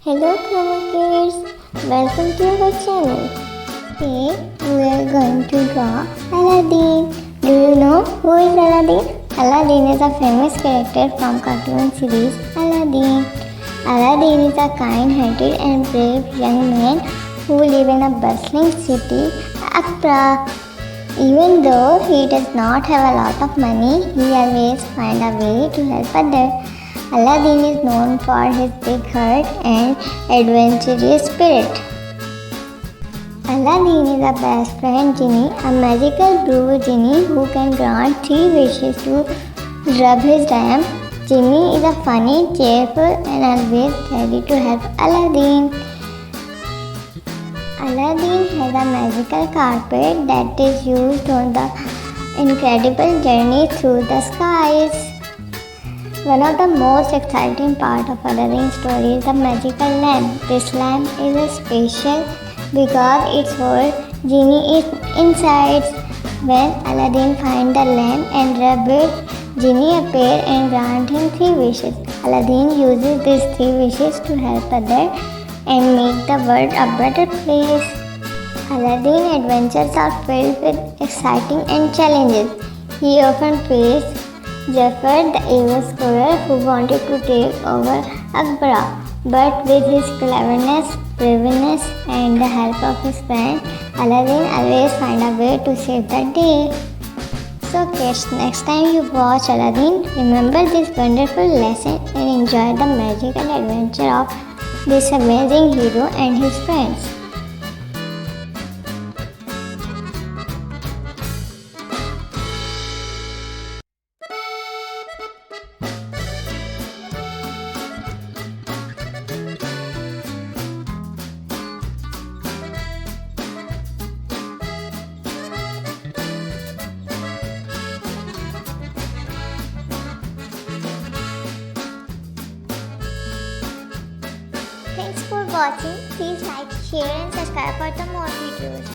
Hello KidsToddlers, welcome to our channel. Today we are going to draw Aladdin. Do you know who is Aladdin? Aladdin is a famous character from cartoon series Aladdin. Aladdin is a kind-hearted and brave young man who lives in a bustling city, Accra. Even though he does not have a lot of money, he always finds a way to help others. Aladdin is known for his big heart and adventurous spirit. Aladdin is a best friend genie, a magical blue genie who can grant 3 wishes to rub his lamp. Genie is a funny, cheerful and always ready to help Aladdin. Aladdin has a magical carpet that is used on the incredible journey through the skies. One of the most exciting parts of Aladdin's story is the magical lamp. This lamp is special because its whole genie is inside. When Aladdin finds the lamp and rubs it, genie appears and grants him 3 wishes. Aladdin uses these 3 wishes to help others and make the world a better place. Aladdin's adventures are filled with exciting and challenges. He often faces Jafar, the evil squirrel who wanted to take over Accra, but with his cleverness, braveness, and the help of his friend, Aladdin always finds a way to save the day. So kids, next time you watch Aladdin, remember this wonderful lesson and enjoy the magical adventure of this amazing hero and his friends. Thanks for watching. Please like, share and subscribe for the more videos.